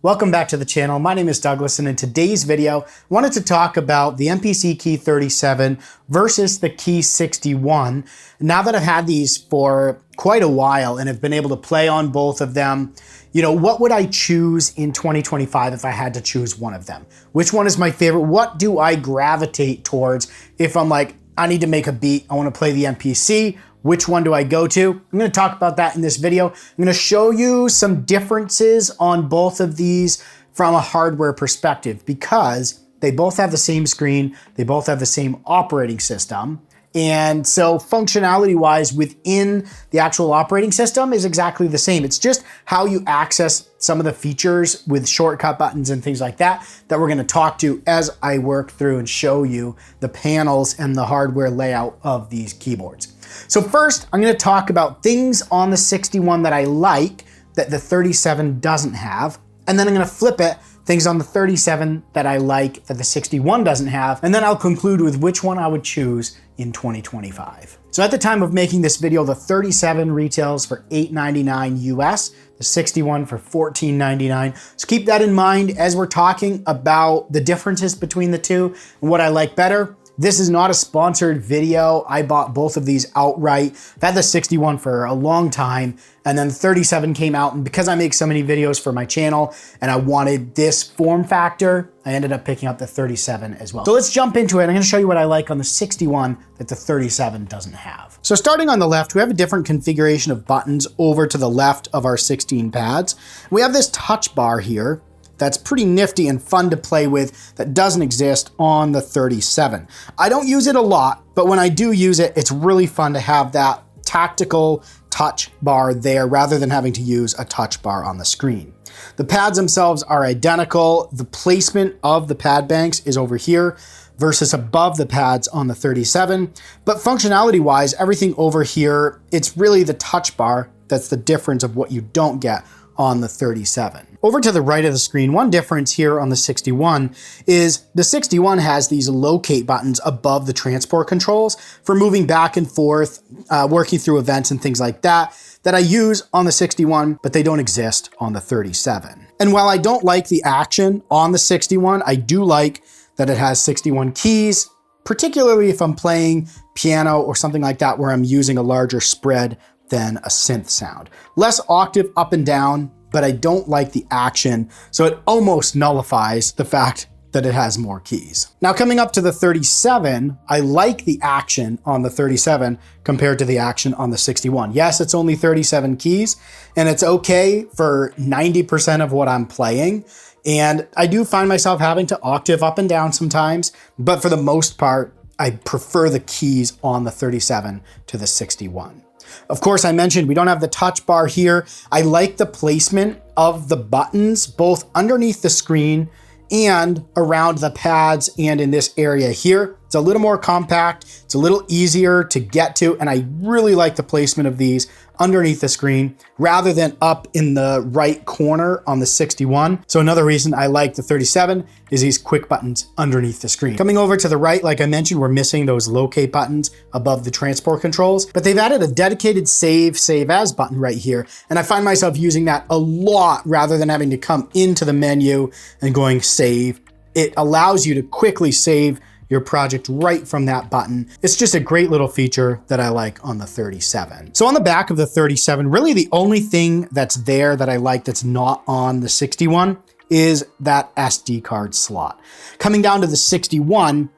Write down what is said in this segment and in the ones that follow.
Welcome back to the channel. My name is Douglas, and in today's video, I wanted to talk about the MPC Key 37 versus the Key 61. Now that I've had these for quite a while and have been able to play on both of them, what would I choose in 2025 if I had to choose one of them? Which one is my favorite? What do I gravitate towards if I'm like, I need to make a beat, I want to play the MPC? Which one do I go to? I'm going to talk about that in this video. I'm going to show you some differences on both of these from a hardware perspective because they both have the same screen, they both have the same operating system. And so functionality wise within the actual operating system is exactly the same. It's just how you access some of the features with shortcut buttons and things like that we're gonna talk to as I work through and show you the panels and the hardware layout of these keyboards. So first, I'm gonna talk about things on the 61 that I like that the 37 doesn't have. And then I'm gonna flip it, things on the 37 that I like that the 61 doesn't have. And then I'll conclude with which one I would choose in 2025. So at the time of making this video, the 37 retails for $8.99 US, the 61 for $14.99. So keep that in mind as we're talking about the differences between the two and what I like better. This is not a sponsored video. I bought both of these outright. I've had the 61 for a long time, and then the 37 came out, and because I make so many videos for my channel and I wanted this form factor, I ended up picking up the 37 as well. So let's jump into it. I'm gonna show you what I like on the 61 that the 37 doesn't have. So starting on the left, we have a different configuration of buttons over to the left of our 16 pads. We have this touch bar here that's pretty nifty and fun to play with that doesn't exist on the 37. I don't use it a lot, but when I do use it, it's really fun to have that tactical touch bar there rather than having to use a touch bar on the screen. The pads themselves are identical. The placement of the pad banks is over here versus above the pads on the 37. But functionality wise, everything over here, it's really the touch bar that's the difference of what you don't get on the 37. Over to the right of the screen, one difference here on the 61 is the 61 has these locate buttons above the transport controls for moving back and forth, working through events and things like that I use on the 61, but they don't exist on the 37. And while I don't like the action on the 61, I do like that it has 61 keys, particularly if I'm playing piano or something like that where I'm using a larger spread than a synth sound. Less octave up and down, but I don't like the action, so it almost nullifies the fact that it has more keys. Now coming up to the 37, I like the action on the 37 compared to the action on the 61. Yes, it's only 37 keys, and it's okay for 90% of what I'm playing. And I do find myself having to octave up and down sometimes, but for the most part, I prefer the keys on the 37 to the 61. Of course, I mentioned we don't have the touch bar here. I like the placement of the buttons, both underneath the screen and around the pads and in this area here. It's a little more compact, it's a little easier to get to, and I really like the placement of these underneath the screen rather than up in the right corner on the 61. So another reason I like the 37 is these quick buttons underneath the screen. Coming over to the right, like I mentioned, we're missing those locate buttons above the transport controls, but they've added a dedicated save as button right here. And I find myself using that a lot rather than having to come into the menu and going save. It allows you to quickly save your project right from that button. It's just a great little feature that I like on the 37. So on the back of the 37, really the only thing that's there that I like that's not on the 61 is that SD card slot. Coming down to the 61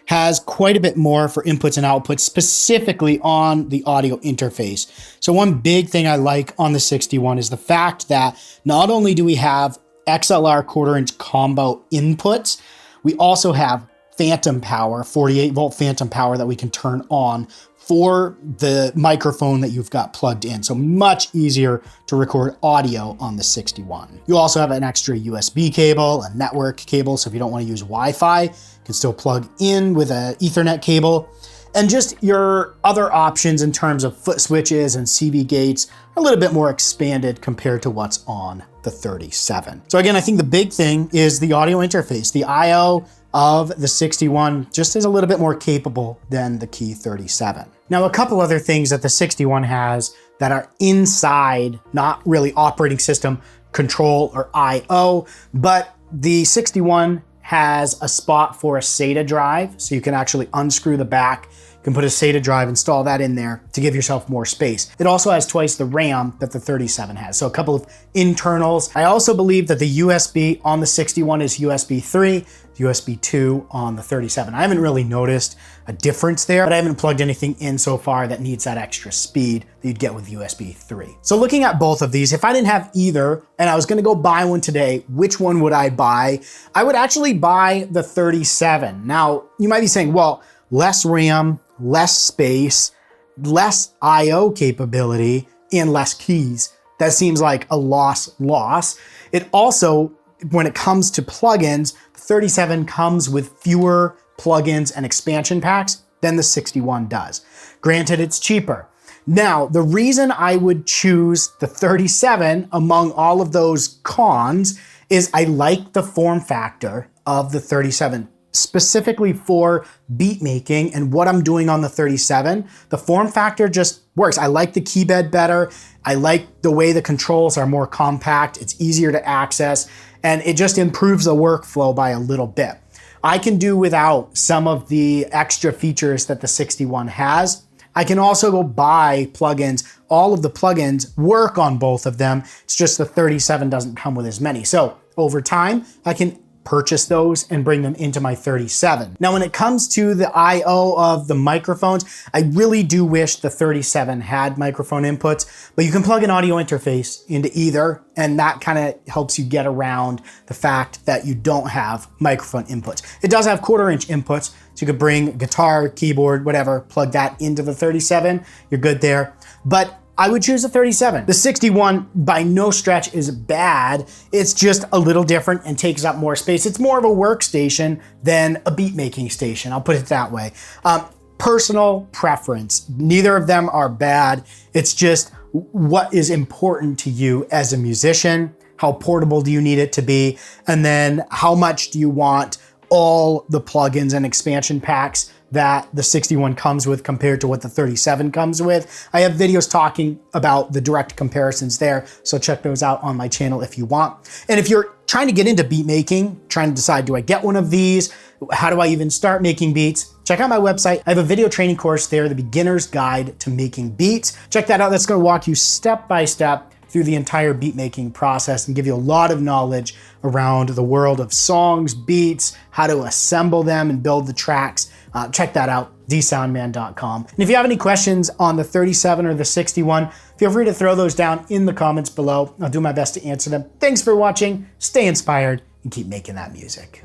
has quite a bit more for inputs and outputs, specifically on the audio interface. So one big thing I like on the 61 is the fact that not only do we have XLR 1/4 inch combo inputs, we also have phantom power, 48 volt phantom power that we can turn on for the microphone that you've got plugged in. So much easier to record audio on the 61. You also have an extra USB cable, a network cable. So if you don't want to use Wi-Fi, you can still plug in with an Ethernet cable. And just your other options in terms of foot switches and CV gates are a little bit more expanded compared to what's on the 37. So again, I think the big thing is the audio interface. The I/O of the 61 just is a little bit more capable than the Key 37. Now, a couple other things that the 61 has that are inside, not really operating system, control or I/O, but the 61 has a spot for a SATA drive, so you can actually unscrew the back. You can put a SATA drive, install that in there to give yourself more space. It also has twice the RAM that the 37 has, so a couple of internals. I also believe that the USB on the 61 is USB 3, USB 2 on the 37. I haven't really noticed a difference there, but I haven't plugged anything in so far that needs that extra speed that you'd get with USB 3. So looking at both of these, if I didn't have either and I was gonna go buy one today, which one would I buy? I would actually buy the 37. Now, you might be saying, well, less RAM, less space, less I/O capability, and less keys. That seems like a loss. It also, when it comes to plugins, the 37 comes with fewer plugins and expansion packs than the 61 does. Granted, it's cheaper. Now, the reason I would choose the 37 among all of those cons is I like the form factor of the 37. Specifically for beat making and what I'm doing on the 37, the form factor just works. I like the key bed better. I like the way the controls are more compact. It's easier to access, and it just improves the workflow by a little bit. I can do without some of the extra features that the 61 has. I can also go buy plugins. All of the plugins work on both of them. It's just the 37 doesn't come with as many. So over time, I can purchase those and bring them into my 37. Now, when it comes to the I/O of the microphones, I really do wish the 37 had microphone inputs, but you can plug an audio interface into either, and that kind of helps you get around the fact that you don't have microphone inputs. It does have 1/4-inch inputs, so you could bring guitar, keyboard, whatever, plug that into the 37, you're good there. But I would choose a 37. The 61 by no stretch is bad. It's just a little different and takes up more space. It's more of a workstation than a beat making station. I'll put it that way. Personal preference. Neither of them are bad. It's just what is important to you as a musician. How portable do you need it to be? And then how much do you want all the plugins and expansion packs that the 61 comes with compared to what the 37 comes with. I have videos talking about the direct comparisons there, so check those out on my channel if you want. And if you're trying to get into beat making, trying to decide, do I get one of these? How do I even start making beats? Check out my website. I have a video training course there, The Beginner's Guide to Making Beats. Check that out. That's gonna walk you step by step through the entire beat making process and give you a lot of knowledge around the world of songs, beats, how to assemble them and build the tracks. Check that out, DSoundman.com. And if you have any questions on the 37 or the 61, feel free to throw those down in the comments below. I'll do my best to answer them. Thanks for watching, stay inspired, and keep making that music.